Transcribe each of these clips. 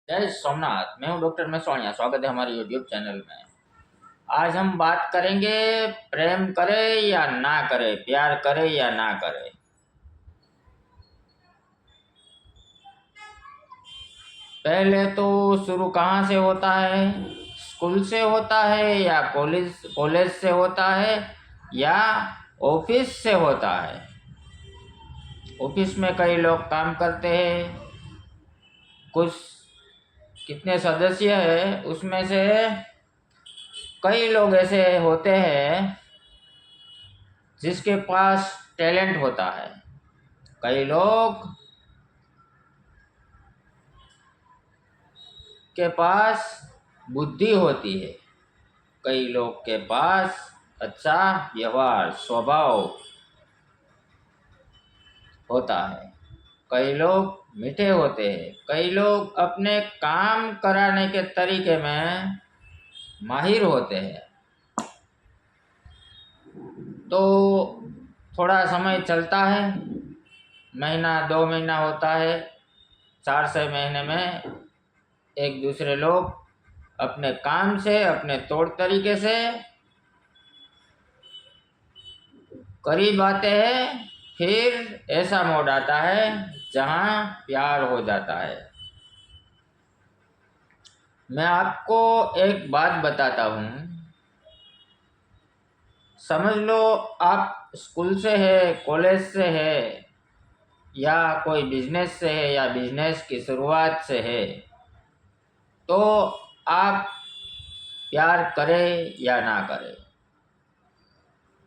जय सोमनाथ। मैं हूं डॉक्टर मसवाणिया। स्वागत है हमारे यूट्यूब चैनल में। आज हम बात करेंगे प्रेम करे या ना करे, प्यार करे या ना करे। पहले तो शुरू कहाँ से होता है? स्कूल से होता है या कॉलेज कॉलेज से होता है या ऑफिस से होता है? ऑफिस में कई लोग काम करते हैं। कुछ कितने सदस्य हैं उसमें से कई लोग ऐसे होते हैं जिसके पास टैलेंट होता है। कई लोग के पास बुद्धि होती है। कई लोग के पास अच्छा व्यवहार स्वभाव होता है। कई लोग मीठे होते हैं। कई लोग अपने काम कराने के तरीके में माहिर होते हैं। तो थोड़ा समय चलता है, महीना 2 महीना होता है, 4 6 महीने में एक दूसरे लोग अपने काम से अपने तौर तरीके से करीब आते हैं। फिर ऐसा मोड़ आता है जहाँ प्यार हो जाता है। मैं आपको एक बात बताता हूँ। समझ लो आप स्कूल से है, कॉलेज से है या कोई बिजनेस से है या बिजनेस की शुरुआत से है, तो आप प्यार करें या ना करें,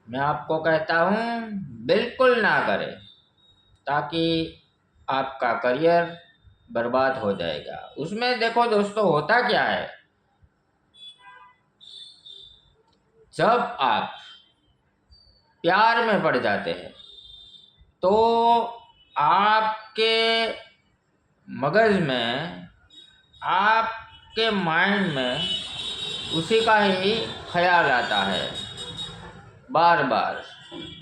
मैं आपको कहता हूँ बिल्कुल ना करें, ताकि आपका करियर बर्बाद हो जाएगा। उसमें देखो दोस्तों, होता क्या है, जब आप प्यार में पड़ जाते हैं तो आपके मगज में, आपके माइंड में उसी का ही ख्याल आता है बार बार।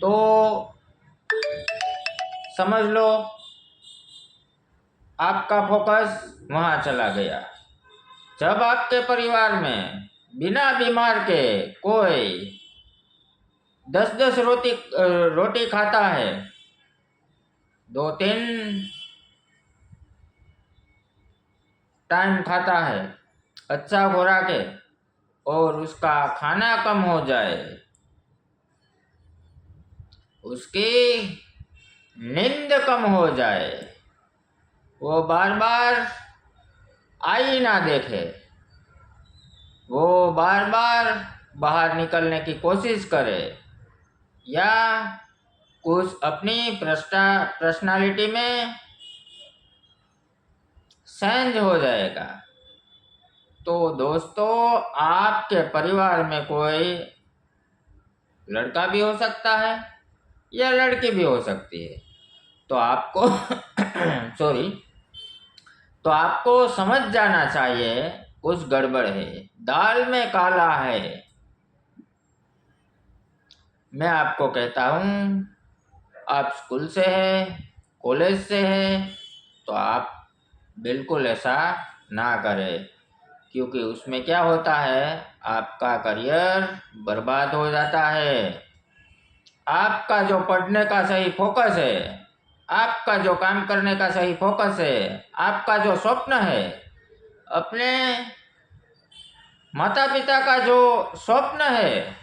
तो समझ लो आपका फोकस वहाँ चला गया। जब आपके परिवार में बिना बीमार के कोई 10 10 रोटी खाता है, 2 3 टाइम खाता है, अच्छा खुराक है, और उसका खाना कम हो जाए, उसकी नींद कम हो जाए, वो बार बार आई ना देखे, वो बार बार बाहर निकलने की कोशिश करे या कुछ अपनी पर्सनालिटी में चेंज हो जाएगा, तो दोस्तों आपके परिवार में कोई लड़का भी हो सकता है या लड़की भी हो सकती है। तो आपको सॉरी, तो आपको समझ जाना चाहिए कुछ गड़बड़ है, दाल में काला है। मैं आपको कहता हूँ, आप स्कूल से है, कॉलेज से है, तो आप बिल्कुल ऐसा ना करें, क्योंकि उसमें क्या होता है, आपका करियर बर्बाद हो जाता है। आपका जो पढ़ने का सही फोकस है, आपका जो काम करने का सही फोकस है, आपका जो स्वप्न है, अपने माता पिता का जो स्वप्न है,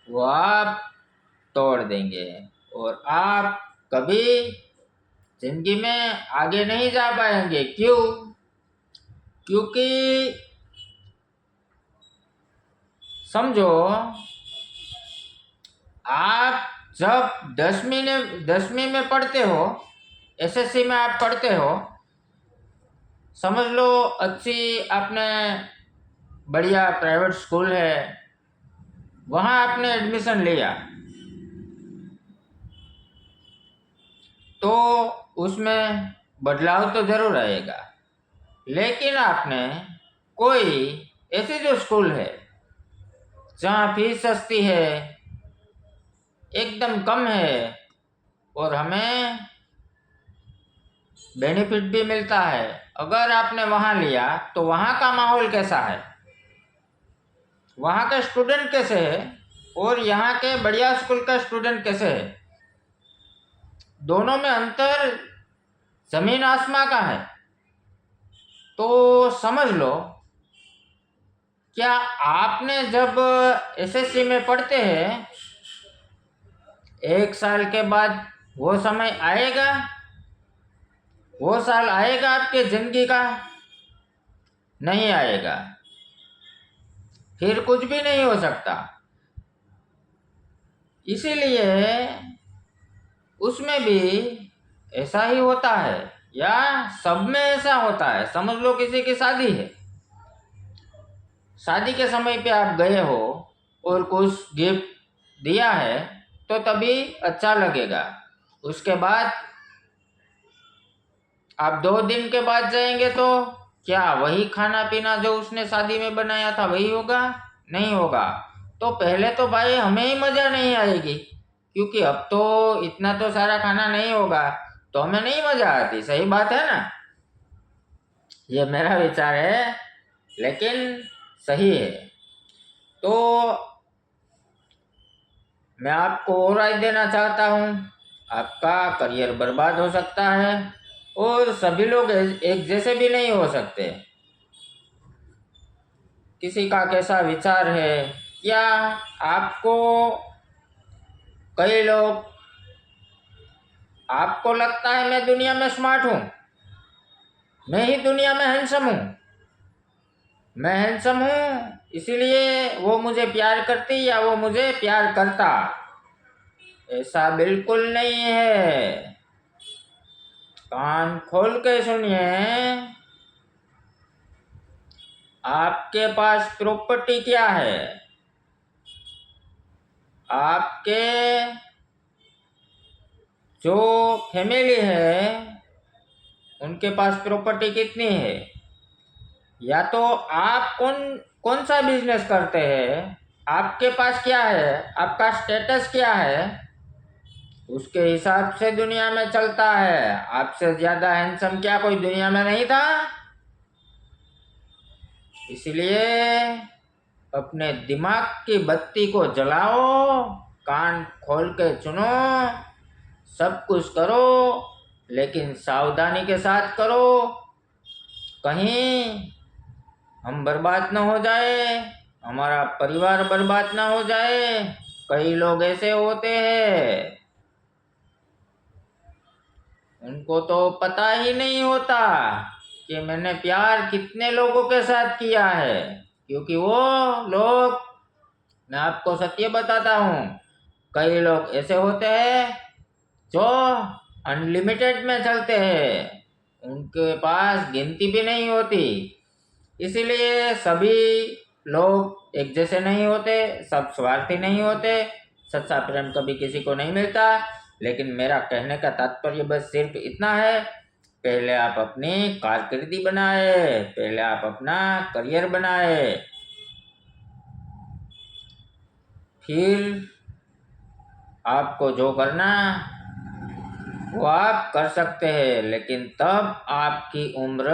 वो आप तोड़ देंगे और आप कभी जिंदगी में आगे नहीं जा पाएंगे। क्यों? क्योंकि समझो, आप जब 10वीं में पढ़ते हो, एसएससी में आप पढ़ते हो, समझ लो अच्छी आपने बढ़िया प्राइवेट स्कूल है, वहाँ आपने एडमिशन लिया, तो उसमें बदलाव तो जरूर आएगा। लेकिन आपने कोई ऐसी जो स्कूल है जहाँ फीस सस्ती है, एकदम कम है, और हमें बेनिफिट भी मिलता है। अगर आपने वहाँ लिया तो वहाँ का माहौल कैसा है, वहाँ के स्टूडेंट कैसे है और यहाँ के बढ़िया स्कूल का स्टूडेंट कैसे है, दोनों में अंतर जमीन आसमां का है। तो समझ लो, क्या आपने जब एसएससी में पढ़ते हैं, 1 साल के बाद वो समय आएगा, वो साल आएगा आपके जिंदगी का? नहीं आएगा, फिर कुछ भी नहीं हो सकता। इसीलिए उसमें भी ऐसा ही होता है, या सब में ऐसा होता है। समझ लो किसी की शादी है, शादी के समय पे आप गए हो और कुछ गिफ्ट दिया है तो तभी अच्छा लगेगा। उसके बाद आप 2 दिन के बाद जाएंगे तो क्या वही खाना पीना जो उसने शादी में बनाया था वही होगा? नहीं होगा। तो पहले तो भाई हमें ही मजा नहीं आएगी, क्योंकि अब तो इतना तो सारा खाना नहीं होगा, तो हमें नहीं मजा आती। सही बात है ना? ये मेरा विचार है, लेकिन सही है। तो मैं आपको और राय देना चाहता हूँ, आपका करियर बर्बाद हो सकता है और सभी लोग एक जैसे भी नहीं हो सकते। किसी का कैसा विचार है, या आपको कई लोग, आपको लगता है मैं दुनिया में स्मार्ट हूँ, मैं ही दुनिया में हैंडसम हूँ, मैं हैंडसम हूँ इसीलिए वो मुझे प्यार करती या वो मुझे प्यार करता। ऐसा बिल्कुल नहीं है। कान खोल के सुनिए, आपके पास प्रॉपर्टी क्या है, आपके जो फैमिली है उनके पास प्रॉपर्टी कितनी है, या तो आप कौन सा बिजनेस करते हैं, आपके पास क्या है, आपका स्टेटस क्या है, उसके हिसाब से दुनिया में चलता है। आपसे ज्यादा हैंडसम क्या कोई दुनिया में नहीं था? इसलिए अपने दिमाग की बत्ती को जलाओ, कान खोल के सुनो, सब कुछ करो, लेकिन सावधानी के साथ करो, कहीं हम बर्बाद ना हो जाए, हमारा परिवार बर्बाद ना हो जाए। कई लोग ऐसे होते हैं, उनको तो पता ही नहीं होता कि मैंने प्यार कितने लोगों के साथ किया है, क्योंकि वो लोग, मैं आपको सत्य बताता हूँ, कई लोग ऐसे होते हैं जो अनलिमिटेड में चलते हैं, उनके पास गिनती भी नहीं होती। इसीलिए सभी लोग एक जैसे नहीं होते, सब स्वार्थी नहीं होते, सच्चा प्रेम कभी किसी को नहीं मिलता। लेकिन मेरा कहने का तात्पर्य बस सिर्फ इतना है, पहले आप अपनी कारकिर्दी बनाए, पहले आप अपना करियर बनाए, फिर आपको जो करना वो आप कर सकते हैं, लेकिन तब आपकी उम्र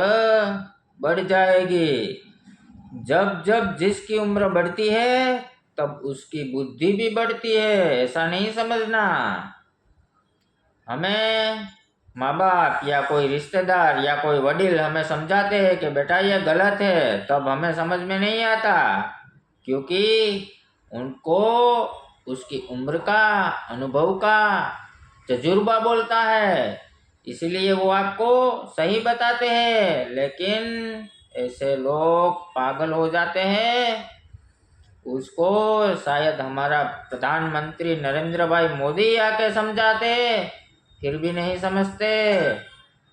बढ़ जाएगी। जब जब जिसकी उम्र बढ़ती है तब उसकी बुद्धि भी बढ़ती है, ऐसा नहीं समझना। हमें माँ बाप या कोई रिश्तेदार या कोई वडील हमें समझाते हैं कि बेटा ये गलत है, तब हमें समझ में नहीं आता, क्योंकि उनको उसकी उम्र का, अनुभव का तजुर्बा बोलता है, इसलिए वो आपको सही बताते हैं। लेकिन ऐसे लोग पागल हो जाते हैं, उसको शायद हमारा प्रधानमंत्री नरेंद्र भाई मोदी आके समझाते, फिर भी नहीं समझते,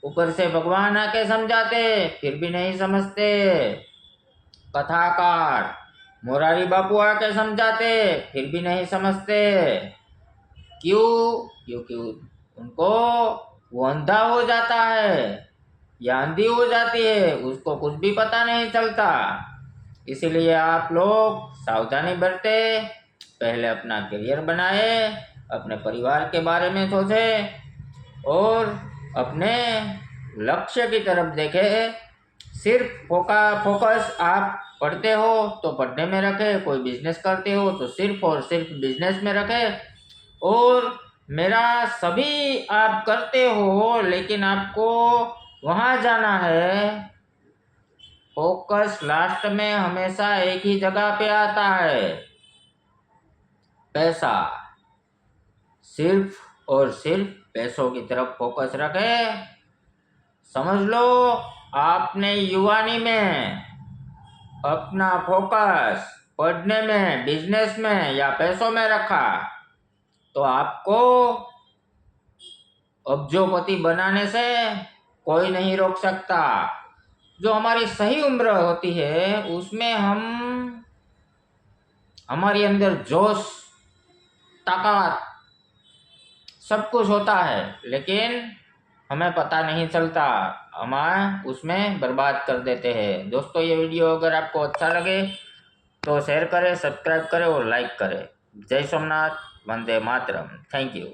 ऊपर से भगवान आके समझाते, फिर भी नहीं समझते, कथाकार मोरारी बापू आके समझाते, फिर भी नहीं समझते। क्यों? क्योंकि उनको वो अंधा हो जाता है या अंधी हो जाती है, उसको कुछ भी पता नहीं चलता। इसीलिए आप लोग सावधानी बरते, पहले अपना करियर बनाए, अपने परिवार के बारे में सोचे और अपने लक्ष्य की तरफ देखें। सिर्फ फोकस आप पढ़ते हो तो पढ़ने में रखें, कोई बिजनेस करते हो तो सिर्फ और सिर्फ बिजनेस में रखें, और मेरा सभी आप करते हो लेकिन आपको वहाँ जाना है। फोकस लास्ट में हमेशा एक ही जगह पे आता है, पैसा। सिर्फ और सिर्फ पैसों की तरफ फोकस रखें। समझ लो, आपने युवानी में अपना फोकस पढ़ने में, बिजनेस में या पैसों में रखा तो आपको अब्जोपति बनाने से कोई नहीं रोक सकता। जो हमारी सही उम्र होती है उसमें हमारे अंदर जोश, ताकत, सब कुछ होता है, लेकिन हमें पता नहीं चलता, हम उसमें बर्बाद कर देते हैं। दोस्तों, ये वीडियो अगर आपको अच्छा लगे तो शेयर करें, सब्सक्राइब करें और लाइक करें। जय सोमनाथ, वंदे मातरम। Thank you.